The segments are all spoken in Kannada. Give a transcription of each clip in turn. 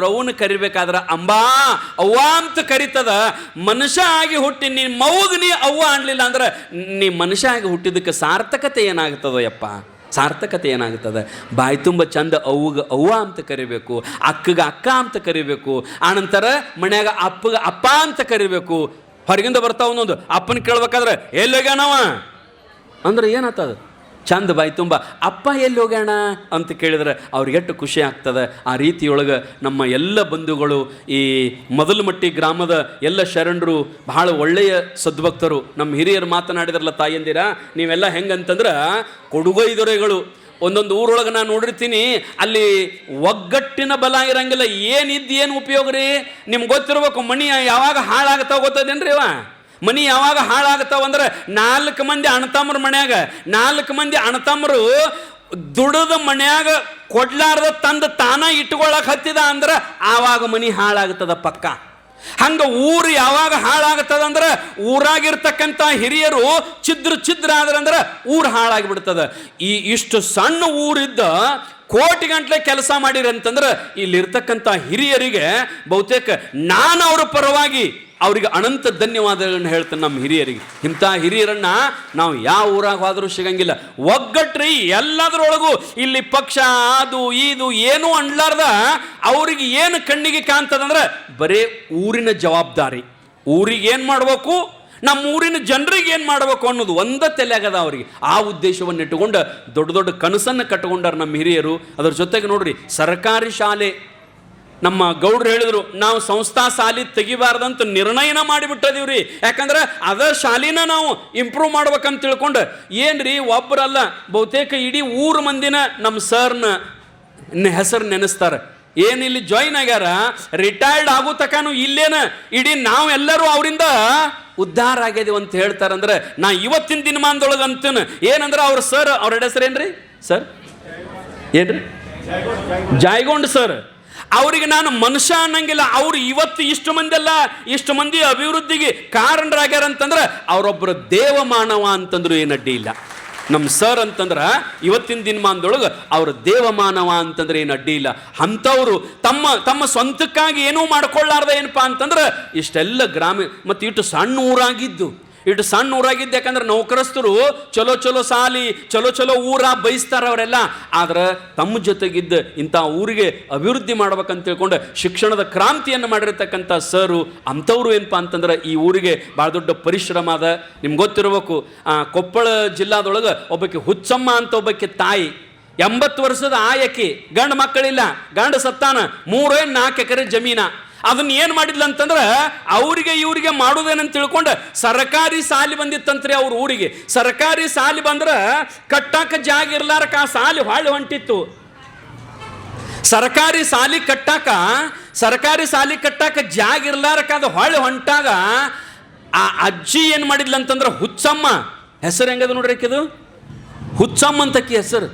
ರೌನ ಕರಿಬೇಕಾದ್ರ ಅಂಬಾ ಅವ್ವ ಅಂತ ಕರಿತದ. ಮನುಷ್ಯ ಆಗಿ ಹುಟ್ಟಿ ನೀ ಮೌಗ್ ನೀ ಅವ್ವ ಅನ್ಲಿಲ್ಲ ಅಂದ್ರೆ ನೀ ಮನುಷ್ಯ ಆಗಿ ಹುಟ್ಟಿದಕ್ಕೆ ಸಾರ್ಥಕತೆ ಏನಾಗ್ತದೋ ಯಪ್ಪ, ಸಾರ್ಥಕತೆ ಏನಾಗ್ತದೆ? ಬಾಯಿ ತುಂಬ ಚಂದ ಅವ್ಗೆ ಅವ್ವ ಅಂತ ಕರಿಬೇಕು, ಅಕ್ಕಗೆ ಅಕ್ಕ ಅಂತ ಕರಿಬೇಕು, ಆನಂತರ ಮನ್ಯಾಗ ಅಪ್ಪಗೆ ಅಪ್ಪ ಅಂತ ಕರಿಬೇಕು. ಹೊರಗಿಂದ ಬರ್ತಾವ ಒಂದೊಂದು ಅಪ್ಪನ ಕೇಳ್ಬೇಕಾದ್ರೆ ಎಲ್ಲಿ ಹೋಗ್ಯಾನವ ಅಂದ್ರೆ ಏನಾಗ್ತದ? ಚಂದ ಬಾಯಿ ತುಂಬ ಅಪ್ಪ ಎಲ್ಲಿ ಹೋಗ್ಯಾಣ ಅಂತ ಕೇಳಿದ್ರೆ ಅವ್ರಿಗೆ ಎಷ್ಟು ಖುಷಿ ಆಗ್ತದೆ. ಆ ರೀತಿಯೊಳಗೆ ನಮ್ಮ ಎಲ್ಲ ಬಂಧುಗಳು, ಈ ಮೊದಲಮಟ್ಟಿ ಗ್ರಾಮದ ಎಲ್ಲ ಶರಣರು ಬಹಳ ಒಳ್ಳೆಯ ಸದ್ಭಕ್ತರು. ನಮ್ಮ ಹಿರಿಯರು ಮಾತನಾಡಿದ್ರಲ್ಲ ತಾಯಂದಿರ, ನೀವೆಲ್ಲ ಹೆಂಗಂತಂದ್ರೆ ಕೊಡುಗೈದೊರೆಗಳು. ಒಂದೊಂದು ಊರೊಳಗೆ ನಾನು ನೋಡಿರ್ತೀನಿ, ಅಲ್ಲಿ ಒಗ್ಗಟ್ಟಿನ ಬಲ ಇರಂಗಿಲ್ಲ. ಏನು ಉಪಯೋಗ ರೀ? ನಿಮ್ಗೆ ಗೊತ್ತಿರ್ಬೇಕು, ಮಣಿ ಯಾವಾಗ ಹಾಳಾಗ್ತಾವ ಗೊತ್ತದೇನ್ರಿ? ಮನಿ ಯಾವಾಗ ಹಾಳಾಗತ್ತಾವಂದ್ರೆ 4 ಮಂದಿ ಅಣ್ಣತಮ್ಮರ ಮನ್ಯಾಗ 4 ಮಂದಿ ಅಣ್ಣತಮ್ಮರು ದುಡದ ಮನ್ಯಾಗ ಕೊಡ್ಲಾರ್ದ ತಂದು ತಾನ ಇಟ್ಕೊಳಕ್ ಹತ್ತಿದ ಅಂದ್ರೆ ಆವಾಗ ಮನಿ ಹಾಳಾಗ್ತದ ಪಕ್ಕ. ಹಂಗ ಊರು ಯಾವಾಗ ಹಾಳಾಗ್ತದಂದ್ರೆ ಊರಾಗಿರ್ತಕ್ಕಂಥ ಹಿರಿಯರು ಛಿದ್ರ ಆದ್ರಂದ್ರೆ ಊರು ಹಾಳಾಗಿಬಿಡ್ತದ. ಇಷ್ಟು ಸಣ್ಣ ಊರಿದ್ದ ಕೋಟಿ ಗಂಟ್ಲೆ ಕೆಲಸ ಮಾಡಿರಂತಂದ್ರೆ ಇಲ್ಲಿರ್ತಕ್ಕಂಥ ಹಿರಿಯರಿಗೆ ಬಹುತೇಕ ನಾನು ಅವರ ಪರವಾಗಿ ಅವ್ರಿಗೆ ಅನಂತ ಧನ್ಯವಾದಗಳನ್ನ ಹೇಳ್ತೇನೆ. ನಮ್ಮ ಹಿರಿಯರಿಗೆ, ಇಂಥ ಹಿರಿಯರನ್ನ ನಾವು ಯಾವ ಊರಾಗ ಹೋದ್ರೂ ಸಿಗಂಗಿಲ್ಲ. ಒಗ್ಗಟ್ರಿ ಎಲ್ಲದರೊಳಗೂ. ಇಲ್ಲಿ ಪಕ್ಷ ಅದು ಇದು ಏನೂ ಅನ್ಲಾರ್ದ ಅವ್ರಿಗೆ ಏನು ಕಣ್ಣಿಗೆ ಕಾಣ್ತದಂದ್ರೆ ಬರೇ ಊರಿನ ಜವಾಬ್ದಾರಿ, ಊರಿಗೆ ಏನು ಮಾಡಬೇಕು, ನಮ್ಮ ಊರಿನ ಜನರಿಗೆ ಏನು ಮಾಡಬೇಕು ಅನ್ನೋದು ಒಂದೇ ತಲೆಯಾಗದ ಅವರಿಗೆ. ಆ ಉದ್ದೇಶವನ್ನು ಇಟ್ಟುಕೊಂಡು ದೊಡ್ಡ ದೊಡ್ಡ ಕನಸನ್ನು ಕಟ್ಟಿಕೊಂಡಾರ ನಮ್ಮ ಹಿರಿಯರು. ಅದ್ರ ಜೊತೆಗೆ ನೋಡ್ರಿ, ಸರ್ಕಾರಿ ಶಾಲೆ ನಮ್ಮ ಗೌಡ್ರು ಹೇಳಿದ್ರು, ನಾವು ಸಂಸ್ಥಾ ಶಾಲೆ ತೆಗಿಬಾರ್ದಂತ ನಿರ್ಣಯನ ಮಾಡಿಬಿಟ್ಟದೀವ್ರಿ. ಯಾಕಂದ್ರೆ ಅದ ಶಾಲಿನ ನಾವು ಇಂಪ್ರೂವ್ ಮಾಡ್ಬೇಕಂತ ತಿಳ್ಕೊಂಡು ಏನ್ರಿ ಒಬ್ಬರಲ್ಲ ಬಹುತೇಕ ಇಡೀ ಊರು ಮಂದಿನ ನಮ್ಮ ಸರ್ನ ಹೆಸರು ನೆನೆಸ್ತಾರೆ. ಏನಿಲ್ಲಿ ಜಾಯಿನ್ ಆಗ್ಯಾರ, ರಿಟೈರ್ಡ್ ಆಗೋ ತನಕ ಇಲ್ಲೇನ ಇಡೀ ನಾವೆಲ್ಲರೂ ಅವರಿಂದ ಉದ್ಧಾರ ಆಗ್ಯದೀವಿ ಅಂತ ಹೇಳ್ತಾರಂದ್ರೆ ನಾ ಇವತ್ತಿನ ದಿನಮಾನದೊಳಗೆ ಅಂತೇನೆ. ಏನಂದ್ರೆ ಅವ್ರ ಸರ್, ಅವ್ರ ಹೆಸರು ಏನ್ರಿ ಸರ್? ಏನ್ರಿ? ಜಾಯ್ಗೊಂಡ್ ಸರ್. ಅವರಿಗೆ ನಾನು ಮನುಷ್ಯ ಅನ್ನಂಗಿಲ್ಲ. ಅವ್ರು ಇವತ್ತು ಇಷ್ಟು ಮಂದಿ ಅಭಿವೃದ್ಧಿಗೆ ಕಾರಣರಾಗ್ಯಾರ ಅಂತಂದ್ರೆ ಅವರೊಬ್ಬರು ದೇವಮಾನವ ಅಂತಂದ್ರು ಏನಡ್ಡಿ ಇಲ್ಲ. ನಮ್ಮ ಸರ್ ಅಂತಂದ್ರೆ ಇವತ್ತಿನ ದಿನಮಾನದೊಳಗೆ ಅವ್ರ ದೇವಮಾನವ ಅಂತಂದ್ರೆ ಏನು ಅಡ್ಡಿ ಇಲ್ಲ. ಅಂಥವ್ರು ತಮ್ಮ ಸ್ವಂತಕ್ಕಾಗಿ ಏನೂ ಮಾಡ್ಕೊಳ್ಳಾರ್ದ ಏನಪ್ಪಾ ಅಂತಂದ್ರೆ ಇಷ್ಟೆಲ್ಲ ಮತ್ತು ಇಷ್ಟು ಸಣ್ಣ ಊರಾಗಿದ್ದು ಯಾಕಂದ್ರೆ ನೌಕರಸ್ಥರು ಚಲೋ ಸಾಲಿ ಚಲೋ ಊರ ಬಯಸ್ತಾರ ಅವರೆಲ್ಲ. ಆದ್ರೆ ತಮ್ಮ ಜೊತೆಗಿದ್ದ ಇಂಥ ಊರಿಗೆ ಅಭಿವೃದ್ಧಿ ಮಾಡ್ಬೇಕಂತ ತಿಳ್ಕೊಂಡು ಶಿಕ್ಷಣದ ಕ್ರಾಂತಿಯನ್ನು ಮಾಡಿರ್ತಕ್ಕಂಥ ಸರು ಅಂಥವ್ರು ಏನಪ್ಪಾ ಅಂತಂದ್ರೆ ಈ ಊರಿಗೆ ಭಾಳ ದೊಡ್ಡ ಪರಿಶ್ರಮ ಅದ. ನಿಮ್ಗೆ ಗೊತ್ತಿರಬೇಕು, ಕೊಪ್ಪಳ ಜಿಲ್ಲಾದೊಳಗೆ ಒಬ್ಬಕ್ಕೆ ಹುಚ್ಚಮ್ಮ ಅಂತ ಒಬ್ಬಕ್ಕೆ ತಾಯಿ, 80 ವರ್ಷದ ಆಯಕಿ, ಗಂಡು ಮಕ್ಕಳಿಲ್ಲ, ಗಂಡು ಸತ್ತಾನ, 3-4 ಎಕರೆ ಜಮೀನ. ಅದನ್ನ ಏನು ಮಾಡಿದ್ಲ ಅಂತಂದ್ರೆ ಇವ್ರಿಗೆ ಮಾಡುದೇನಂತ ತಿಳ್ಕೊಂಡು ಸರ್ಕಾರಿ ಸಾಲಿ ಬಂದಿತ್ತಂತ್ರಿ ಅವ್ರ ಊರಿಗೆ. ಸರ್ಕಾರಿ ಸಾಲಿ ಬಂದ್ರೆ ಕಟ್ಟಾಕ ಜಾಗ ಇರ್ಲಾರಕ ಆ ಸಾಲಿ ಹೊಳ್ಳಿ ಹೊಂಟಿತ್ತು. ಸರ್ಕಾರಿ ಸಾಲಿ ಕಟ್ಟಾಕ ಜಾಗ ಇರ್ಲಾರಕ ಅದು ಹೊಳ್ಳಿ ಹೊಂಟಾಗ ಆ ಅಜ್ಜಿ ಏನು ಮಾಡಿದ್ಲ ಅಂತಂದ್ರೆ ಹುಚ್ಚಮ್ಮ, ಹೆಸರು ಹೆಂಗದ ನೋಡ್ರಿ ಆಕಿದು, ಹುಚ್ಚಮ್ಮ ಅಂತಕ್ಕಿ ಹೆಸರು.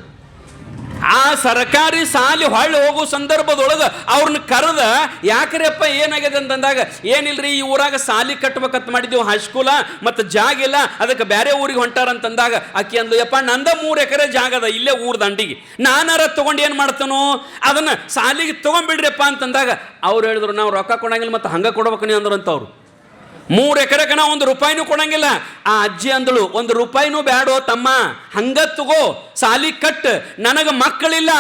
ಆ ಸರ್ಕಾರಿ ಸಾಲಿ ಹೊಳ್ಳಿ ಹೋಗೋ ಸಂದರ್ಭದೊಳಗೆ ಅವ್ರನ್ನ ಕರೆದ, ಯಾಕ್ರಪ್ಪ ಏನಾಗಿದೆ ಅಂತಂದಾಗ, ಏನಿಲ್ರಿ ಈ ಊರಾಗ ಸಾಲಿ ಕಟ್ಬೇಕಂತ ಮಾಡಿದ್ದೀವಿ, ಹೈಸ್ಕೂಲ ಮತ್ತು ಜಾಗ ಇಲ್ಲ, ಅದಕ್ಕೆ ಬೇರೆ ಊರಿಗೆ ಹೊಂಟಾರಂತಂದಾಗ ಆಕಿ ಅಂದ್ಲು, ಯಪ್ಪ ನಂದ 3 ಎಕರೆ ಜಾಗ ಅದ ಇಲ್ಲೇ ಊರ ದಂಡಿಗೆ, ನಾನಾರ ತೊಗೊಂಡು ಏನು ಮಾಡ್ತಾನೋ ಅದನ್ನು ಸಾಲಿಗೆ ತೊಗೊಂಡ್ಬಿಡ್ರಿಯಪ್ಪ ಅಂತಂದಾಗ ಅವ್ರು ಹೇಳಿದ್ರು, ನಾವು ರೊಕ್ಕ ಕೊಡಂಗಿಲ್ಲ ಮತ್ತು ಹಂಗೆ ಕೊಡ್ಬೇಕು ನೀವು ಅಂದ್ರು ಅಂತ. ಅವ್ರು 3 ಎಕರೆಗೆ ನಾವು 1 ರೂಪಾಯಿನೂ ಕೊಡಂಗಿಲ್ಲ. ಆ ಅಜ್ಜಿ ಅಂದಳು, 1 ರೂಪಾಯಿನೂ ಬ್ಯಾಡೋ ತಮ್ಮ, ಹಂಗ ತಗೋ ಸಾಲಿ ಕಟ್, ನನಗೆ ಮಕ್ಕಳಿಲ್ಲ.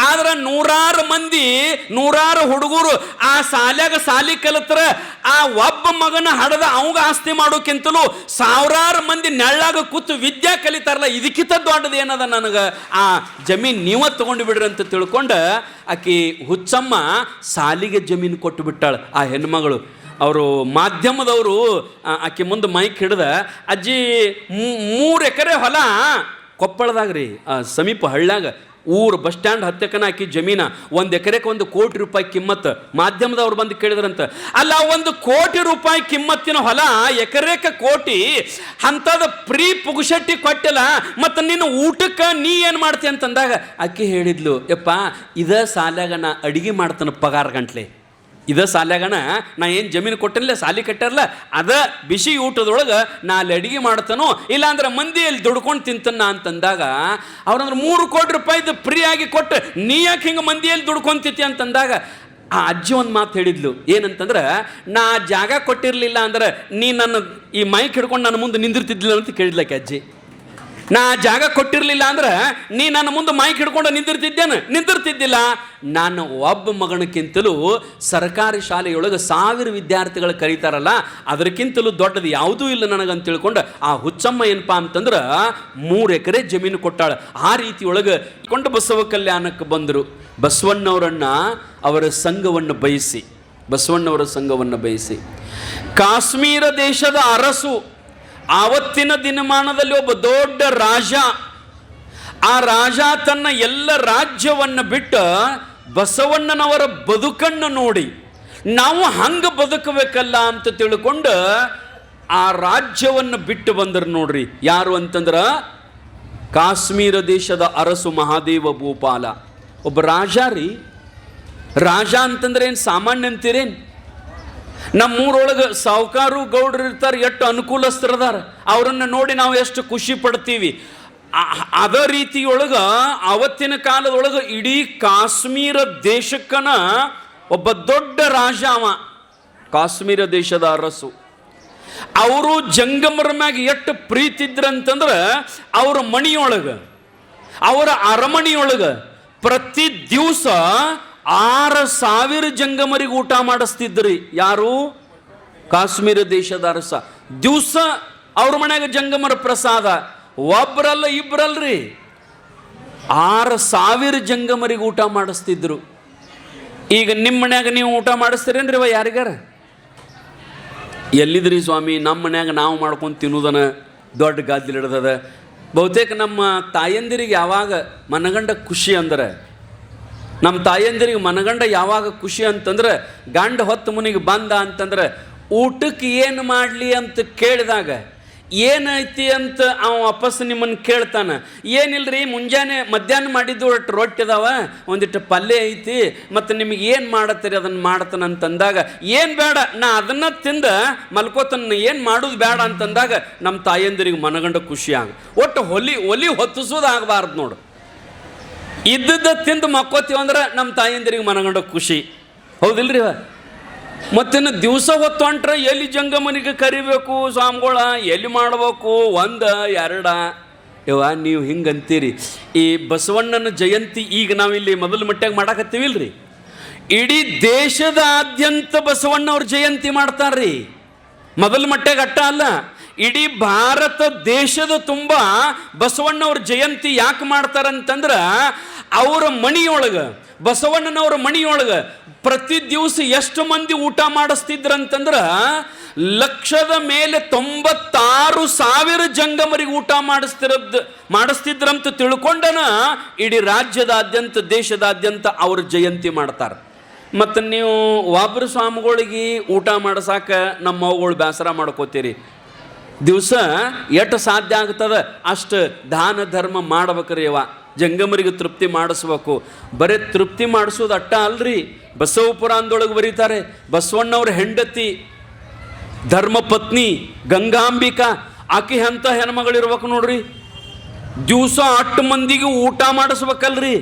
ಆದ್ರೆ 100 ಮಂದಿ 100 ಹುಡುಗರು ಆ ಸಾಲಿ ಕಲಿತ್ರ ಆ ಒಬ್ಬ ಮಗನ ಹಡದ ಅವಂಗ ಆಸ್ತಿ ಮಾಡೋಕ್ಕಿಂತಲೂ 1000 ಮಂದಿ ನೆಳ್ಳಾಗ ಕೂತು ವಿದ್ಯಾ ಕಲಿತಾರಲ್ಲ, ಇದಕ್ಕಿಂತ ದೊಡ್ಡದು ಏನದ ನನಗೆ, ಆ ಜಮೀನು ನೀವ ತಗೊಂಡು ಬಿಡ್ರಿ ಅಂತ ತಿಳ್ಕೊಂಡು ಆಕಿ ಹುಚ್ಚಮ್ಮ ಸಾಲಿಗೆ ಜಮೀನು ಕೊಟ್ಟು ಬಿಟ್ಟಾಳ. ಆ ಹೆಣ್ಮಗಳು ಅವರು ಮಾಧ್ಯಮದವರು ಆಕೆ ಮುಂದೆ ಮೈಕ್ ಹಿಡ್ದ, ಅಜ್ಜಿ 3 ಎಕರೆ ಹೊಲ ಕೊಪ್ಪಳದಾಗ ರೀ, ಸಮೀಪ ಹಳ್ಳ್ಯಾಗ ಊರು ಬಸ್ ಸ್ಟ್ಯಾಂಡ್ ಹತ್ತಕನ ಆಕಿ ಜಮೀನ, 1 ಎಕರೆಗೆ 1 ಕೋಟಿ ರೂಪಾಯಿ ಕಿಮ್ಮತ್ತು. ಮಾಧ್ಯಮದವ್ರು ಬಂದು ಕೇಳಿದ್ರಂತ, ಅಲ್ಲ 1 ಕೋಟಿ ರೂಪಾಯಿ ಕಿಮ್ಮತ್ತಿನ ಹೊಲ, ಎಕರೆಕ ಕೋಟಿ, ಅಂಥದ್ದು ಪ್ರೀ ಪುಗುಶೆಟ್ಟಿ ಕೊಟ್ಟಿಲ್ಲ, ಮತ್ತು ನಿನ್ನ ಊಟಕ್ಕೆ ನೀ ಏನು ಮಾಡ್ತಿ ಅಂತಂದಾಗ ಆಕಿ ಹೇಳಿದ್ಲು, ಯಪ್ಪ ಇದ ಸಾಲಾಗ ನಾ ಅಡಿಗೆ ಮಾಡ್ತಾನೆ ಪಗಾರ ಗಂಟ್ಲೆ, ಇದ ಸಾಲ್ಯಾಗಣ ನಾ ಏನು ಜಮೀನು ಕೊಟ್ಟಿರಲಿಲ್ಲ, ಸಾಲಿ ಕಟ್ಟಾರಲ್ಲ, ಅದ ಬಿಸಿ ಊಟದೊಳಗೆ ನಾ ಅಲ್ಲಿ ಅಡಿಗೆ ಮಾಡ್ತಾನೋ, ಇಲ್ಲಾಂದ್ರೆ ಮಂದಿಯಲ್ಲಿ ದುಡ್ಕೊಂಡು ತಿಂತನ ಅಂತಂದಾಗ ಅವ್ರಂದ್ರೆ 3 ಕೋಟಿ ರೂಪಾಯಿದು ಫ್ರೀ ಆಗಿ ಕೊಟ್ಟು ನೀ ಯಾಕೆ ಹಿಂಗೆ ಮಂದಿಯಲ್ಲಿ ದುಡ್ಕೊಂತಿತಿ ಅಂತಂದಾಗ ಆ ಅಜ್ಜಿ ಒಂದು ಮಾತು ಹೇಳಿದ್ಲು. ಏನಂತಂದ್ರೆ, ನಾ ಜಾಗ ಕೊಟ್ಟಿರಲಿಲ್ಲ ಅಂದ್ರೆ ನೀ ನನ್ನ ಈ ಮೈಕ್ ಹಿಡ್ಕೊಂಡು ನನ್ನ ಮುಂದೆ ನಿಂದಿರ್ತಿದ್ದಿಲ್ಲ ಅಂತ ಕೇಳಿದ್ಲಕ್ಕೆ ಅಜ್ಜಿ. ನಾ ಜಾಗ ಕೊಟ್ಟಿರಲಿಲ್ಲ ಅಂದ್ರೆ ನೀ ನನ್ನ ಮುಂದೆ ಮೈಕ್ ಹಿಡ್ಕೊಂಡು ನಿಂದಿರ್ತಿದ್ದಿಲ್ಲ. ನಾನು ಒಬ್ಬ ಮಗನಕ್ಕಿಂತಲೂ ಸರ್ಕಾರಿ ಶಾಲೆಯೊಳಗೆ 1000 ವಿದ್ಯಾರ್ಥಿಗಳು ಕರೀತಾರಲ್ಲ, ಅದಕ್ಕಿಂತಲೂ ದೊಡ್ಡದು ಯಾವುದೂ ಇಲ್ಲ ನನಗಂತ ತಿಳ್ಕೊಂಡು ಆ ಹುಚ್ಚಮ್ಮ ಏನಪ್ಪಾ ಅಂತಂದ್ರೆ 3 ಎಕರೆ ಜಮೀನು ಕೊಟ್ಟಾಳ. ಆ ರೀತಿಯೊಳಗೆ ಕೊಂಡು ಬಸವ ಕಲ್ಯಾಣಕ್ಕೆ ಬಂದರು. ಬಸವಣ್ಣವರ ಸಂಘವನ್ನು ಬಯಸಿ ಕಾಶ್ಮೀರ ದೇಶದ ಅರಸು, ಆವತ್ತಿನ ದಿನಮಾನದಲ್ಲಿ ಒಬ್ಬ ದೊಡ್ಡ ರಾಜ. ಆ ರಾಜ ತನ್ನ ಎಲ್ಲ ರಾಜ್ಯವನ್ನು ಬಿಟ್ಟು ಬಸವಣ್ಣನವರ ಬದುಕನ್ನು ನೋಡಿ ನಾವು ಹಂಗೆ ಬದುಕಬೇಕಲ್ಲ ಅಂತ ತಿಳ್ಕೊಂಡು ಆ ರಾಜ್ಯವನ್ನು ಬಿಟ್ಟು ಬಂದರು. ನೋಡ್ರಿ ಯಾರು ಅಂತಂದ್ರೆ ಕಾಶ್ಮೀರ ದೇಶದ ಅರಸು ಮಹಾದೇವ ಭೂಪಾಲ. ಒಬ್ಬ ರಾಜ ರೀ. ರಾಜ ಅಂತಂದ್ರೆ ಏನು ಸಾಮಾನ್ಯ ಅಂತೀರೇನು? ನಮ್ಮೂರೊಳಗೆ ಸಾವುಕಾರು ಗೌಡರು ಇರ್ತಾರೆ, ಎಷ್ಟು ಅನುಕೂಲಸ್ಥರದಾರ, ಅವರನ್ನು ನೋಡಿ ನಾವು ಎಷ್ಟು ಖುಷಿ ಪಡ್ತೀವಿ. ಅದೇ ರೀತಿಯೊಳಗೆ ಅವತ್ತಿನ ಕಾಲದೊಳಗೆ ಇಡೀ ಕಾಶ್ಮೀರ ದೇಶಕ್ಕನ ಒಬ್ಬ ದೊಡ್ಡ ರಾಜ ಅವ, ಕಾಶ್ಮೀರ ದೇಶದ ಅರಸು. ಅವರು ಜಂಗಮರ ಮ್ಯಾಗ ಎಷ್ಟು ಪ್ರೀತಿ ಇದ್ರಂತಂದ್ರೆ ಅವ್ರ ಮಣಿಯೊಳಗೆ, ಅವರ ಅರಮನೆಯೊಳಗೆ ಪ್ರತಿ ದಿವಸ 6000 ಜಂಗಮರಿಗೆ ಊಟ ಮಾಡಿಸ್ತಿದ್ರಿ. ಯಾರು? ಕಾಶ್ಮೀರ ದೇಶದ ಅರಸ. ದಿವಸ ಅವ್ರ ಮನ್ಯಾಗ ಜಂಗಮರ ಪ್ರಸಾದ. ಒಬ್ಬರಲ್ಲ ಇಬ್ಬರಲ್ರಿ, 6000 ಜಂಗಮರಿಗೆ ಊಟ ಮಾಡಿಸ್ತಿದ್ರು. ಈಗ ನಿಮ್ಮ ಮನ್ಯಾಗ ನೀವು ಊಟ ಮಾಡಿಸ್ತೀರೇನ್ರಿ ಯಾರಿಗಾರ? ಎಲ್ಲಿದ್ರಿ ಸ್ವಾಮಿ? ನಮ್ಮ ಮನ್ಯಾಗ ನಾವು ಮಾಡ್ಕೊಂಡು ತಿನ್ನೋದನ ದೊಡ್ಡ ಗಾದಿಲಿಡ್ದದ. ಬಹುತೇಕ ನಮ್ಮ ತಾಯಂದಿರಿಗೆ ಯಾವಾಗ ಮನಗಂಡ ಖುಷಿ ಅಂದ್ರೆ, ನಮ್ಮ ತಾಯಂದಿರಿಗೆ ಮನಗಂಡ ಯಾವಾಗ ಖುಷಿ ಅಂತಂದ್ರೆ, ಗಂಡ ಹೊತ್ತು ಮುನಿಗೆ ಬಂದ ಅಂತಂದ್ರೆ ಊಟಕ್ಕೆ ಏನು ಮಾಡಲಿ ಅಂತ ಕೇಳಿದಾಗ ಏನೈತಿ ಅಂತ ಅವ ವಾಪಸ್ ನಿಮ್ಮನ್ನು ಕೇಳ್ತಾನೆ. ಏನಿಲ್ರಿ, ಮುಂಜಾನೆ ಮಧ್ಯಾಹ್ನ ಮಾಡಿದ್ದು ಒಟ್ಟು ರೊಟ್ಟಿ ಅದಾವ, ಒಂದಿಟ್ಟು ಪಲ್ಯ ಐತಿ, ಮತ್ತು ನಿಮಗೆ ಏನು ಮಾಡತ್ತೀರಿ ಅದನ್ನು ಮಾಡ್ತಾನೆ ಅಂತಂದಾಗ, ಏನು ಬೇಡ ನಾ ಅದನ್ನು ತಿಂದ ಮಲ್ಕೋತನ, ಏನು ಮಾಡೋದು ಬೇಡ ಅಂತಂದಾಗ ನಮ್ಮ ತಾಯಂದಿರಿಗೆ ಮನಗಂಡ ಖುಷಿ ಆಗ. ಒಟ್ಟು ಒಲಿ ಹೊತ್ತಿಸೋದು ಆಗಬಾರ್ದು ನೋಡು. ಇದ್ದದ ತಿಂದು ಮಕ್ಕೋತೀವಿ ಅಂದ್ರೆ ನಮ್ಮ ತಾಯಂದಿರಿಗೆ ಮನಗಂಡ ಖುಷಿ, ಹೌದಿಲ್ರಿ? ಮತ್ತಿನ್ನು ದಿವಸ ಹೊತ್ತು ಹೊಂಟ್ರೆ ಎಲ್ಲಿ ಜಂಗಮನಿಗೆ ಕರಿಬೇಕು ಸ್ವಾಮಿಗಳ, ಎಲ್ಲಿ ಮಾಡಬೇಕು, 1 2 ಇವ ನೀವು ಹಿಂಗಂತೀರಿ. ಈ ಬಸವಣ್ಣನ ಜಯಂತಿ ಈಗ ನಾವಿಲ್ಲಿ ಮೊದಲು ಮಟ್ಟಾಗ ಮಾಡಾಕತ್ತೀವಿಲ್ರಿ, ಇಡೀ ದೇಶದಾದ್ಯಂತ ಬಸವಣ್ಣವ್ರ ಜಯಂತಿ ಮಾಡ್ತಾರ್ರಿ. ಮೊದಲು ಮಟ್ಟಾಗ ಅಟ್ಟ ಅಲ್ಲ, ಇಡೀ ಭಾರತ ದೇಶದ ತುಂಬ ಬಸವಣ್ಣವ್ರ ಜಯಂತಿ ಯಾಕೆ ಮಾಡ್ತಾರಂತಂದ್ರೆ, ಅವರ ಮಣಿಯೊಳಗೆ, ಬಸವಣ್ಣನವರ ಮಣಿಯೊಳಗೆ ಪ್ರತಿ ದಿವಸ ಎಷ್ಟು ಮಂದಿ ಊಟ ಮಾಡಿಸ್ತಿದ್ರಂತಂದ್ರೆ 196,000 ಜಂಗಮರಿಗೆ ಊಟ ಮಾಡಿಸ್ತಿದ್ರಂತ ತಿಳ್ಕೊಂಡನ ಇಡೀ ರಾಜ್ಯದಾದ್ಯಂತ ದೇಶದಾದ್ಯಂತ ಅವ್ರ ಜಯಂತಿ ಮಾಡ್ತಾರೆ. ಮತ್ತು ನೀವು ಒಬ್ಬರು ಸ್ವಾಮಿಗಳಿಗೆ ಊಟ ಮಾಡಿಸಾಕ ನಮ್ಮ ಅವುಗಳು ಬೇಸರ ಮಾಡ್ಕೋತೀರಿ. ದಿವಸ ಎಷ್ಟು ಸಾಧ್ಯ ಆಗ್ತದೆ ಅಷ್ಟು ದಾನ ಧರ್ಮ ಮಾಡ್ಬೇಕ್ರಿ. ಜಂಗಮರಿಗೆ ತೃಪ್ತಿ ಮಾಡಿಸ್ಬೇಕು. ಬರೀ ತೃಪ್ತಿ ಮಾಡಿಸೋದು ಅಟ್ಟ ಅಲ್ರಿ. ಬಸವ ಪುರಾಣದೊಳಗೆ ಬರೀತಾರೆ, ಬಸವಣ್ಣವ್ರ ಹೆಂಡತಿ ಧರ್ಮಪತ್ನಿ ಗಂಗಾಂಬಿಕಾ, ಆಕೆ ಅಂತ ಹೆಣ್ಮಗಳಿರ್ಬೇಕು ನೋಡ್ರಿ. ದಿವಸ 8 ಮಂದಿಗೆ ಊಟ ಮಾಡಿಸ್ಬೇಕಲ್ರಿ.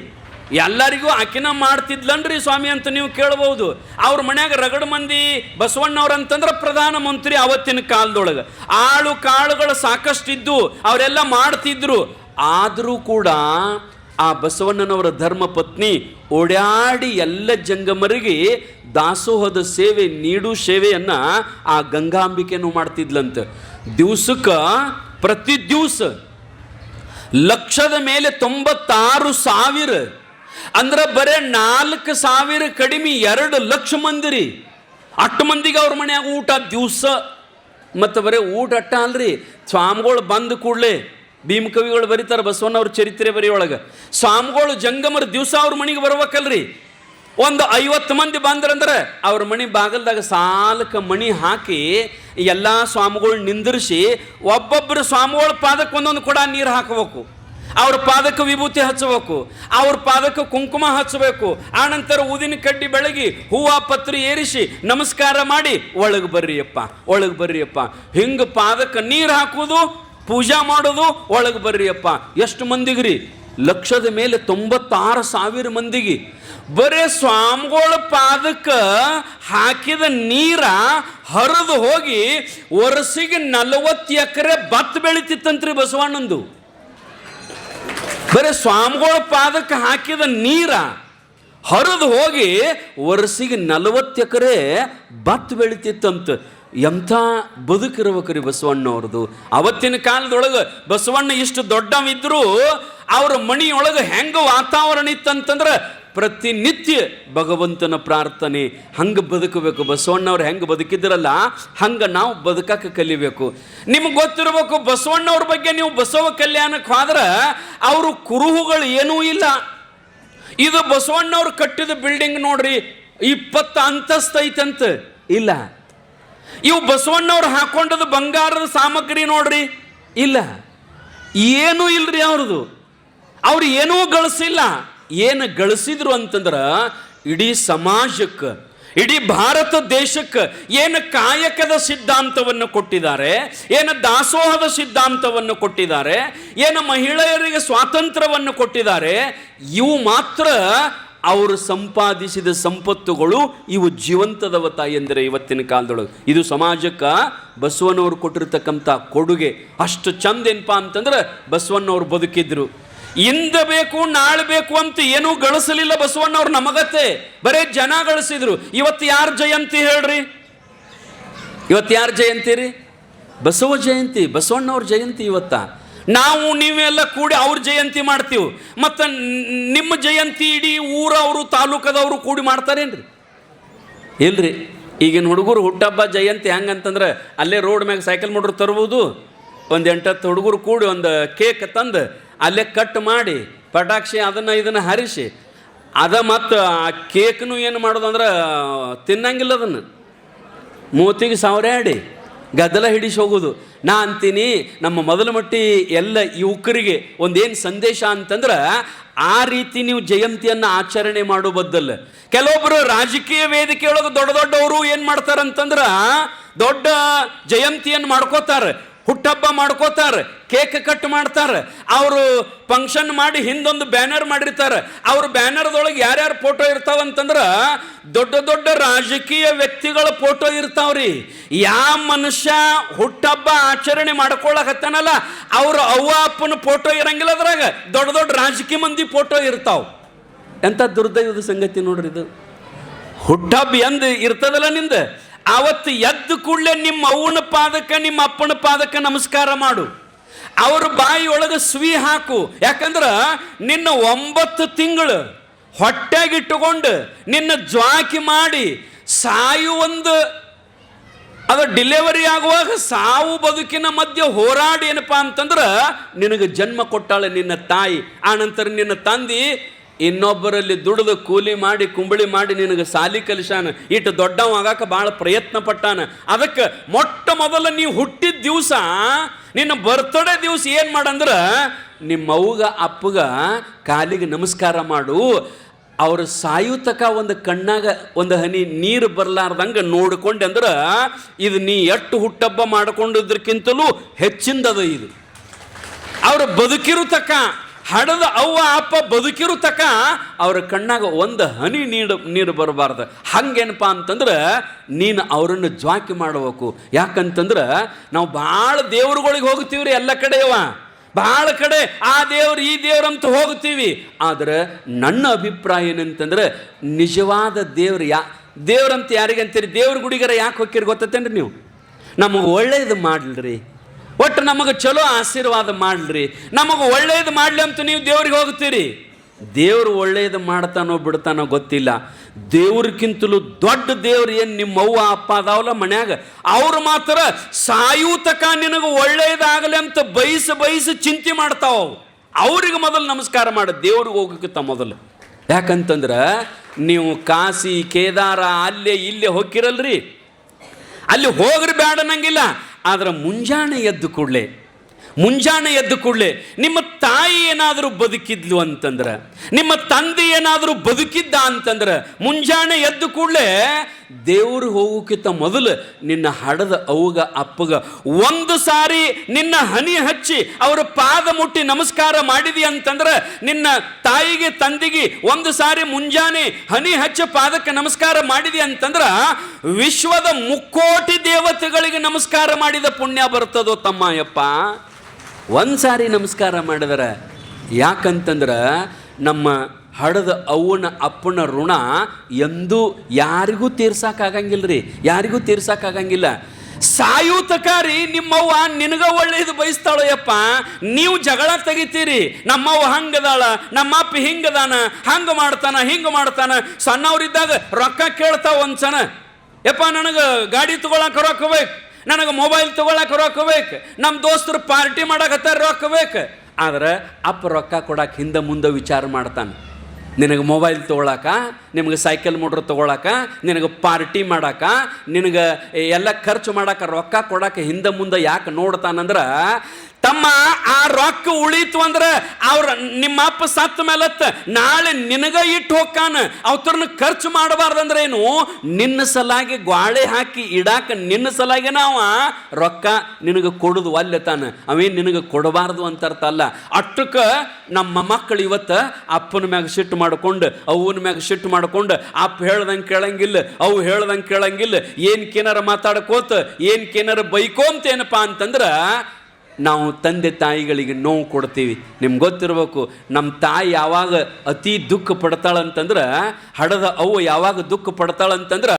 ಎಲ್ಲರಿಗೂ ಆಕಿನ ಮಾಡ್ತಿದ್ಲನ್ರಿ ಸ್ವಾಮಿ ಅಂತ ನೀವು ಕೇಳ್ಬೋದು. ಅವ್ರ ಮನ್ಯಾಗ ರಗಡು ಮಂದಿ ಬಸವಣ್ಣವ್ರ ಅಂತಂದ್ರೆ ಪ್ರಧಾನ ಮಂತ್ರಿ ಅವತ್ತಿನ ಕಾಲದೊಳಗೆ. ಆಳು ಕಾಳುಗಳು ಸಾಕಷ್ಟಿದ್ದು ಅವರೆಲ್ಲ ಮಾಡ್ತಿದ್ರು. ಆದರೂ ಕೂಡ ಆ ಬಸವಣ್ಣನವರ ಧರ್ಮ ಪತ್ನಿ ಓಡಾಡಿ ಎಲ್ಲ ಜಂಗಮರಿಗೆ ದಾಸೋಹದ ಸೇವೆ, ನೀಡು ಸೇವೆಯನ್ನು ಆ ಗಂಗಾಂಬಿಕೆನೂ ಮಾಡ್ತಿದ್ಲಂತೆ. ದಿವಸಕ್ಕೆ ಪ್ರತಿ ದಿವಸ 196,000 ಅಂದ್ರೆ ಬರೇ 4,000 ಕಡಿಮೆ 2 ಲಕ್ಷ ಮಂದಿ ರೀ. 8 ಮಂದಿಗೆ ಅವ್ರ ಮನ್ಯಾಗ ಊಟ ದಿವಸ. ಮತ್ತು ಬರೀ ಊಟ ಅಟ್ಟ ಅಲ್ರಿ, ಸ್ವಾಮಿಗಳು ಬಂದ ಕೂಡಲೇ ಭೀಮಕವಿಗಳು ಬರೀತಾರೆ ಬಸವಣ್ಣವ್ರ ಚರಿತ್ರೆ ಬರೆಯೊಳಗೆ, ಸ್ವಾಮಿಗಳು ಜಂಗಮರ ದಿವಸ ಅವ್ರ ಮನೆಗೆ ಬರ್ಬೇಕಲ್ರಿ. ಒಂದು 50 ಮಂದಿ ಬಂದ್ರಂದ್ರೆ ಅವ್ರ ಮನೆ ಬಾಗಲ್ದಾಗ ಸಾಲಕ್ಕೆ ಮಣಿ ಹಾಕಿ ಎಲ್ಲ ಸ್ವಾಮಿಗಳು ನಿಂದಿರಿಸಿ ಒಬ್ಬೊಬ್ಬರು ಸ್ವಾಮಿಗಳ ಪಾದಕ್ಕೆ ಒಂದೊಂದು ಕೂಡ ನೀರು ಹಾಕಬೇಕು. ಅವ್ರ ಪಾದಕ್ಕೆ ವಿಭೂತಿ ಹಚ್ಚಬೇಕು, ಅವ್ರ ಪಾದಕ್ಕೆ ಕುಂಕುಮ ಹಚ್ಚಬೇಕು. ಆನಂತರ ಊದಿನ ಕಡ್ಡಿ ಬೆಳಗಿ ಹೂವ ಪತ್ರಿ ಏರಿಸಿ ನಮಸ್ಕಾರ ಮಾಡಿ ಒಳಗೆ ಬರ್ರಿಯಪ್ಪ, ಒಳಗೆ ಬರ್ರಿಯಪ್ಪ. ಹಿಂಗೆ ಪಾದಕ್ಕೆ ನೀರು ಹಾಕುವುದು, ಪೂಜಾ ಮಾಡೋದು, ಒಳಗೆ ಬರ್ರಿಯಪ್ಪ. ಎಷ್ಟು ಮಂದಿಗ್ರಿ? ಲಕ್ಷದ ಮೇಲೆ 96,000 ಮಂದಿಗೆ. ಬರೇ ಸ್ವಾಮಿಗಳ ಪಾದಕ್ಕೆ ಹಾಕಿದ ನೀರ ಹರಿದು ಹೋಗಿ ವರ್ಷಿಗೆ 40 ಎಕರೆ ಭತ್ತ ಬೆಳಿತಿತ್ತಂತ್ರಿ ಬಸವಣ್ಣಂದು. ಬರೇ ಸ್ವಾಮಿಗಳ ಪಾದಕ್ಕೆ ಹಾಕಿದ ನೀರ ಹರಿದು ಹೋಗಿ ವರ್ಷಿಗೆ 40 ಎಕರೆ ಭತ್ತ ಬೆಳಿತಿತ್ತಂತ. ಎಂಥ ಬದುಕಿರ್ಬೇಕ್ರಿ ಬಸವಣ್ಣವ್ರದ್ದು. ಅವತ್ತಿನ ಕಾಲದೊಳಗೆ ಬಸವಣ್ಣ ಇಷ್ಟು ದೊಡ್ಡವಿದ್ರು ಅವ್ರ ಮಣಿಯೊಳಗೆ ಹೆಂಗೆ ವಾತಾವರಣ ಇತ್ತಂತಂದ್ರೆ ಪ್ರತಿನಿತ್ಯ ಭಗವಂತನ ಪ್ರಾರ್ಥನೆ. ಹಂಗೆ ಬದುಕಬೇಕು. ಬಸವಣ್ಣವ್ರು ಹೆಂಗೆ ಬದುಕಿದ್ರಲ್ಲ ಹಂಗೆ ನಾವು ಬದುಕಕ್ಕೆ ಕಲಿಬೇಕು. ನಿಮ್ಗೆ ಗೊತ್ತಿರಬೇಕು, ಬಸವಣ್ಣವ್ರ ಬಗ್ಗೆ ನೀವು ಬಸವ ಕಲ್ಯಾಣಕ್ಕೆ ಹೋದ್ರೆ ಅವರು ಕುರುಹುಗಳು ಏನೂ ಇಲ್ಲ. ಇದು ಬಸವಣ್ಣವ್ರು ಕಟ್ಟಿದ ಬಿಲ್ಡಿಂಗ್ ನೋಡ್ರಿ, 20 ಅಂತಸ್ತು ಐತಂತ ಇಲ್ಲ. ಇವು ಬಸವಣ್ಣವ್ರು ಹಾಕೊಂಡದ ಬಂಗಾರದ ಸಾಮಗ್ರಿ ನೋಡ್ರಿ, ಇಲ್ಲ. ಏನೂ ಇಲ್ರಿ ಅವ್ರದ್ದು. ಅವ್ರು ಏನೂ ಗಳಿಸಿಲ್ಲ. ಏನು ಗಳಿಸಿದ್ರು ಅಂತಂದ್ರೆ ಇಡೀ ಸಮಾಜಕ್ಕೆ, ಇಡೀ ಭಾರತ ದೇಶಕ್ಕೆ ಏನು ಕಾಯಕದ ಸಿದ್ಧಾಂತವನ್ನು ಕೊಟ್ಟಿದ್ದಾರೆ, ಏನು ದಾಸೋಹದ ಸಿದ್ಧಾಂತವನ್ನು ಕೊಟ್ಟಿದ್ದಾರೆ, ಏನು ಮಹಿಳೆಯರಿಗೆ ಸ್ವಾತಂತ್ರ್ಯವನ್ನು ಕೊಟ್ಟಿದ್ದಾರೆ. ಇವು ಮಾತ್ರ ಅವರು ಸಂಪಾದಿಸಿದ ಸಂಪತ್ತುಗಳು. ಇವು ಜೀವಂತದವ ತಾಯಂದಿರ ಇವತ್ತಿನ ಕಾಲದೊಳಗೆ. ಇದು ಸಮಾಜಕ್ಕೆ ಬಸವಣ್ಣವ್ರು ಕೊಟ್ಟಿರ್ತಕ್ಕಂಥ ಕೊಡುಗೆ. ಅಷ್ಟು ಚಂದ ಏನಪ್ಪ ಅಂತಂದ್ರೆ ಬಸವಣ್ಣವ್ರು ಬದುಕಿದ್ರು. ಇಂದ ಬೇಕು ನಾಳೆ ಬೇಕು ಅಂತ ಏನೂ ಗಳಿಸಲಿಲ್ಲ ಬಸವಣ್ಣವ್ರು ನಮಗತ್ತೆ. ಬರೇ ಜನ ಗಳಿಸಿದ್ರು. ಇವತ್ತು ಯಾರ ಜಯಂತಿ ಹೇಳ್ರಿ? ಇವತ್ತು ಯಾರ ಜಯಂತಿ ರೀ? ಬಸವ ಜಯಂತಿ, ಬಸವಣ್ಣವ್ರ ಜಯಂತಿ ಇವತ್ತ. ನಾವು ನೀವೆಲ್ಲ ಕೂಡಿ ಅವ್ರ ಜಯಂತಿ ಮಾಡ್ತೀವಿ. ಮತ್ತು ನಿಮ್ಮ ಜಯಂತಿ ಇಡೀ ಊರವರು ತಾಲೂಕದವರು ಕೂಡಿ ಮಾಡ್ತಾರೇನ್ರಿ? ಇಲ್ರಿ. ಈಗಿನ ಹುಡುಗರು ಹುಟ್ಟಹಬ್ಬ ಜಯಂತಿ ಹೆಂಗಂತಂದ್ರೆ ಅಲ್ಲೇ ರೋಡ್ ಮ್ಯಾಗ ಸೈಕಲ್ ಮೋಟ್ರ್ ತರ್ಬೋದು, ಒಂದು 8-10 ಹುಡುಗರು ಕೂಡಿ ಒಂದು ಕೇಕ್ ತಂದು ಅಲ್ಲೇ ಕಟ್ ಮಾಡಿ ಪಟಾಕ್ಷಿ ಅದನ್ನು ಇದನ್ನು ಹರಿಸಿ ಮತ್ತು ಆ ಕೇಕ್ನು ಏನು ಮಾಡೋದು ಅಂದ್ರೆ ತಿನ್ನಂಗಿಲ್ಲ. ಅದನ್ನು ಮೂತಿಗೆ ಸಾವಿರಾಡಿ ಗದ್ದಲ ಹಿಡಿಸಿ ಹೋಗೋದು. ನಾ ಅಂತೀನಿ, ನಮ್ಮ ಮೊದಲ ಮಟ್ಟಿ ಎಲ್ಲ ಯುವಕರಿಗೆ ಒಂದೇನು ಸಂದೇಶ ಅಂತಂದ್ರೆ ಆ ರೀತಿ ನೀವು ಜಯಂತಿಯನ್ನು ಆಚರಣೆ ಮಾಡೋ ಬದ್ದಲ್ಲ. ಕೆಲವೊಬ್ಬರು ರಾಜಕೀಯ ವೇದಿಕೆಯೊಳಗೆ ದೊಡ್ಡ ದೊಡ್ಡವರು ಏನು ಮಾಡ್ತಾರಂತಂದ್ರೆ ದೊಡ್ಡ ಜಯಂತಿಯನ್ನು ಮಾಡ್ಕೋತಾರೆ, ಹುಟ್ಟಹಬ್ಬ ಮಾಡ್ಕೋತಾರೆ, ಕೇಕ್ ಕಟ್ ಮಾಡ್ತಾರೆ. ಅವರು ಫಂಕ್ಷನ್ ಮಾಡಿ ಹಿಂದೊಂದು ಬ್ಯಾನರ್ ಮಾಡಿರ್ತಾರೆ. ಅವ್ರ ಬ್ಯಾನರ್ದೊಳಗೆ ಯಾರ್ಯಾರು ಫೋಟೋ ಇರ್ತಾವಂತಂದ್ರೆ ದೊಡ್ಡ ದೊಡ್ಡ ರಾಜಕೀಯ ವ್ಯಕ್ತಿಗಳ ಫೋಟೋ ಇರ್ತಾವ್ರಿ. ಯಾವ ಮನುಷ್ಯ ಹುಟ್ಟಹಬ್ಬ ಆಚರಣೆ ಮಾಡ್ಕೊಳಕತ್ತಾನಲ್ಲ ಅವ್ರ ಅವ್ವ ಅಪ್ಪನ ಫೋಟೋ ಇರಂಗಿಲ್ಲ, ಅದ್ರಾಗ ದೊಡ್ಡ ದೊಡ್ಡ ರಾಜಕೀಯ ಮಂದಿ ಫೋಟೋ ಇರ್ತಾವ. ಎಂಥ ದುರ್ದೈವದ ಸಂಗತಿ ನೋಡ್ರಿ ಇದು. ಹುಟ್ಟಹಬ್ಬ ಎಂದು ಇರ್ತದಲ್ಲ ನಿಂದ, ಅವತ್ತು ಎದ್ದು ಕೂಡಲೇ ನಿಮ್ಮ ಅವ್ವನ ಪಾದಕ್ಕೆ ನಿಮ್ಮ ಅಪ್ಪನ ಪಾದಕ್ಕೆ ನಮಸ್ಕಾರ ಮಾಡು. ಅವ್ರ ಬಾಯಿಯೊಳಗೆ ಸ್ವೀ ಹಾಕು. ಯಾಕಂದ್ರೆ ನಿನ್ನ 9 ತಿಂಗಳು ಹೊಟ್ಟೆಗಿಟ್ಟುಕೊಂಡು ನಿನ್ನ ಜ್ವಾಕಿ ಮಾಡಿ ಸಾಯುವೊಂದು ಅದು ಡಿಲಿವರಿ ಆಗುವಾಗ ಸಾವು ಬದುಕಿನ ಮಧ್ಯೆ ಹೋರಾಡಿ ಏನಪ್ಪ ಅಂತಂದ್ರೆ ನಿನಗೆ ಜನ್ಮ ಕೊಟ್ಟಾಳೆ ನಿನ್ನ ತಾಯಿ. ಆನಂತರ ನಿನ್ನ ತಂದೆ ಇನ್ನೊಬ್ಬರಲ್ಲಿ ದುಡಿದು ಕೂಲಿ ಮಾಡಿ ಕುಂಬಳಿ ಮಾಡಿ ನಿನಗೆ ಸಾಲಿ ಕಲಿಸಾನ, ಇಟ್ಟು ದೊಡ್ಡವಾಗಾಕ ಭಾಳ ಪ್ರಯತ್ನ ಪಟ್ಟಾನ. ಅದಕ್ಕೆ ಮೊಟ್ಟ ಮೊದಲ ನೀವು ಹುಟ್ಟಿದ ದಿವಸ ನಿನ್ನ ಬರ್ತ್ಡೇ ದಿವಸ ಏನು ಮಾಡಂದ್ರೆ ನಿಮ್ಮ ಅವ್ಗ ಅಪ್ಪಗ ಕಾಲಿಗೆ ನಮಸ್ಕಾರ ಮಾಡು. ಅವ್ರ ಸಾಯುತಕ ಒಂದು ಕಣ್ಣಾಗ ಒಂದು ಹನಿ ನೀರು ಬರಲಾರ್ದಂಗೆ ನೋಡ್ಕೊಂಡೆ ಅಂದ್ರೆ ಇದು ನೀ ಎಷ್ಟು ಹುಟ್ಟಹಬ್ಬ ಮಾಡ್ಕೊಂಡಿದ್ದಕ್ಕಿಂತಲೂ ಹೆಚ್ಚಿಂದದ ಇದು. ಅವ್ರ ಬದುಕಿರು ತಕ ಹಡದ ಅವ್ವ ಅಪ್ಪ ಬದುಕಿರು ತಕ ಅವ್ರ ಕಣ್ಣಾಗ ಒಂದು ಹನಿ ನೀರು ಬರಬಾರ್ದು. ಹಂಗೇನಪ್ಪ ಅಂತಂದ್ರೆ ನೀನು ಅವರನ್ನು ಜ್ವಾಕಿ ಮಾಡಬೇಕು. ಯಾಕಂತಂದ್ರೆ ನಾವು ಭಾಳ ದೇವ್ರುಗಳಿಗೆ ಹೋಗ್ತೀವ್ರಿ, ಎಲ್ಲ ಕಡೆಯವ ಭಾಳ ಕಡೆ ಆ ದೇವ್ರು ಈ ದೇವ್ರು ಅಂತ ಹೋಗ್ತೀವಿ. ಆದ್ರೆ ನನ್ನ ಅಭಿಪ್ರಾಯ ಏನಂತಂದ್ರೆ ನಿಜವಾದ ದೇವ್ರು ದೇವ್ರಂತ ಯಾರಿಗಂತೀರಿ? ದೇವ್ರ ಗುಡಿಗರ ಯಾಕೆ ಹೋಗ್ತೀರಿ ಗೊತ್ತೇನ್ರಿ ನೀವು? ನಮಗೆ ಒಳ್ಳೇದು ಮಾಡಲ್ರಿ, ಒಟ್ಟು ನಮಗೆ ಚಲೋ ಆಶೀರ್ವಾದ ಮಾಡಲ್ರಿ, ನಮಗೆ ಒಳ್ಳೇದು ಮಾಡಲಿ ಅಂತ ನೀವು ದೇವ್ರಿಗೆ ಹೋಗ್ತೀರಿ. ದೇವ್ರು ಒಳ್ಳೇದು ಮಾಡ್ತಾನೋ ಬಿಡ್ತಾನೋ ಗೊತ್ತಿಲ್ಲ. ದೇವ್ರಕ್ಕಿಂತಲೂ ದೊಡ್ಡ ದೇವ್ರು ಏನು ನಿಮ್ಮ ಅವ್ವ ಅಪ್ಪ ಅದಾವಲ್ಲ ಮನ್ಯಾಗ, ಅವ್ರು ಮಾತ್ರ ಸಾಯುತಕ ನಿನಗೆ ಒಳ್ಳೇದಾಗಲಿ ಅಂತ ಬಯಸಿ ಚಿಂತೆ ಮಾಡ್ತಾವ. ಅವ್ರಿಗೆ ಮೊದಲು ನಮಸ್ಕಾರ ಮಾಡ, ದೇವ್ರಿಗೆ ಹೋಗಕ್ಕಿಂತ ಮೊದಲು. ಯಾಕಂತಂದ್ರೆ ನೀವು ಕಾಶಿ ಕೇದಾರ ಅಲ್ಲೇ ಇಲ್ಲೇ ಹೋಗಿರಲ್ರಿ, ಅಲ್ಲಿ ಹೋಗ್ರಿ ಬೇಡ ನಂಗಿಲ್ಲ. ಆದ್ರೆ ಮುಂಜಾನೆ ಎದ್ದು ಕೂಡಲೇ ನಿಮ್ಮ ತಾಯಿ ಏನಾದರೂ ಬದುಕಿದ್ಲು ಅಂತಂದ್ರೆ, ನಿಮ್ಮ ತಂದೆ ಏನಾದರೂ ಬದುಕಿದ್ದ ಅಂತಂದ್ರೆ, ಮುಂಜಾನೆ ಎದ್ದು ಕೂಡಲೇ ದೇವ್ರು ಹೋಗೋಕ್ಕಿಂತ ಮೊದಲು ನಿನ್ನ ಹಡದ ಅವ್ಗ ಅಪ್ಪಗ ಒಂದು ಸಾರಿ ನಿನ್ನ ಹನಿ ಹಚ್ಚಿ ಅವರ ಪಾದ ಮುಟ್ಟಿ ನಮಸ್ಕಾರ ಮಾಡಿದಿ ಅಂತಂದ್ರೆ, ನಿನ್ನ ತಾಯಿಗೆ ತಂದೆಗೆ ಒಂದು ಸಾರಿ ಮುಂಜಾನೆ ಹನಿ ಹಚ್ಚಿ ಪಾದಕ್ಕೆ ನಮಸ್ಕಾರ ಮಾಡಿದಿ ಅಂತಂದ್ರೆ, ವಿಶ್ವದ ಮುಕ್ಕೋಟಿ ದೇವತೆಗಳಿಗೆ ನಮಸ್ಕಾರ ಮಾಡಿದ ಪುಣ್ಯ ಬರ್ತದೋ ತಮ್ಮಯ್ಯಪ್ಪ. ಒಂದು ಸಾರಿ ನಮಸ್ಕಾರ ಮಾಡಿದರೆ. ಯಾಕಂತಂದ್ರೆ ನಮ್ಮ ಹಡದ ಅವನ ಅಪ್ಪನ ಋಣ ಎಂದೂ ಯಾರಿಗೂ ತೀರ್ಸಕ್ಕಾಗಂಗಿಲ್ರಿ, ಯಾರಿಗೂ ತೀರ್ಸಕ್ಕಾಗಂಗಿಲ್ಲ. ಸಾಯೂತಕಾರಿ ನಿಮ್ಮವ್ವ ನಿನಗ ಒಳ್ಳೇದು ಬಯಸ್ತಾಳೋ ಯಪ್ಪ, ನೀವು ಜಗಳ ತೆಗಿತೀರಿ. ನಮ್ಮವ್ವ ಹಂಗದಾಳ, ನಮ್ಮಪ್ಪ ಹಿಂಗದಾನ, ಹಂಗೆ ಮಾಡ್ತಾನ ಹಿಂಗೆ ಮಾಡ್ತಾನ. ಸಣ್ಣವ್ರಿದ್ದಾಗ ರೊಕ್ಕ ಕೇಳ್ತಾವ ಒಂದ್ಸನ, ಯಪ್ಪ ನನಗೆ ಗಾಡಿ ತಗೊಳಕ್ಕೆ ರೊಕ್ಕ ಬೇಕು, ನನಗೆ ಮೊಬೈಲ್ ತಗೊಳಕ್ಕೆ ರೊಕ್ಕ ಬೇಕು, ನಮ್ಮ ದೋಸ್ತರು ಪಾರ್ಟಿ ಮಾಡಕತ್ತಾರ ರೊಕ್ಕ ಬೇಕು. ಆದ್ರೆ ಅಪ್ಪ ರೊಕ್ಕ ಕೊಡಕ್ಕೆ ಹಿಂದೆ ಮುಂದೆ ವಿಚಾರ ಮಾಡ್ತಾನೆ. ನಿನಗೆ ಮೊಬೈಲ್ ತೊಗೊಳಕ, ನಿನಗೆ ಸೈಕಲ್ ಮೋಟ್ರ್ ತೊಗೊಳಕ, ನಿನಗೆ ಪಾರ್ಟಿ ಮಾಡಾಕ, ನಿನಗೆ ಎಲ್ಲ ಖರ್ಚು ಮಾಡಕ್ಕೆ ರೊಕ್ಕ ಕೊಡಕ್ಕೆ ಹಿಂದೆ ಮುಂದೆ ಯಾಕೆ ನೋಡ್ತಾನಂದ್ರೆ, ತಮ್ಮ ಆ ರೊಕ್ಕ ಉಳೀತು ಅಂದ್ರೆ ಅವ್ರ ನಿಮ್ಮ ಅಪ್ಪ ಸತ್ತ ಮೇಲತ್ತ ನಾಳೆ ನಿನಗ ಇಟ್ಟು ಹೋಗ್ಕಾನ, ಅವ್ರನ್ನ ಖರ್ಚು ಮಾಡಬಾರ್ದಂದ್ರೆ ಏನು, ನಿನ್ನ ಸಲಾಗಿ ಗ್ವಾಳೆ ಹಾಕಿ ಇಡಾಕ ನಿನ್ನ ಸಲಾಗಿ ನಾವು ರೊಕ್ಕ ನಿನಗೆ ಕೊಡುದು ಒಲ್ಲೆತಾನ, ಅವೇನು ನಿನಗೆ ಕೊಡಬಾರ್ದು ಅಂತ ಅರ್ಥ ಅಲ್ಲ. ಅಷ್ಟಕ್ಕೆ ನಮ್ಮ ಮಕ್ಕಳು ಇವತ್ತು ಅಪ್ಪನ ಮ್ಯಾಗ ಸಿಟ್ಟು ಮಾಡ್ಕೊಂಡು, ಅವನ ಮ್ಯಾಗ ಸಿಟ್ಟು ಮಾಡ್ಕೊಂಡು, ಅಪ್ಪ ಹೇಳ್ದಂಗೆ ಕೇಳಂಗಿಲ್ಲ, ಅವು ಹೇಳ್ದಂಗೆ ಕೇಳಂಗಿಲ್ಲ, ಏನಕ್ಕೇನಾರ ಮಾತಾಡ್ಕೋತ ಏನಕ್ಕೇನಾರ ಬೈಕೋಂತೇನಪ್ಪ ಅಂತಂದ್ರೆ ನಾವು ತಂದೆ ತಾಯಿಗಳಿಗೆ ನೋವು ಕೊಡ್ತೀವಿ. ನಿಮ್ಗೆ ಗೊತ್ತಿರಬೇಕು, ನಮ್ಮ ತಾಯಿ ಯಾವಾಗ ಅತಿ ದುಃಖ ಪಡ್ತಾಳಂತಂದ್ರೆ, ಹಡದ ಅವ್ವ ಯಾವಾಗ ದುಃಖ ಪಡ್ತಾಳಂತಂದ್ರೆ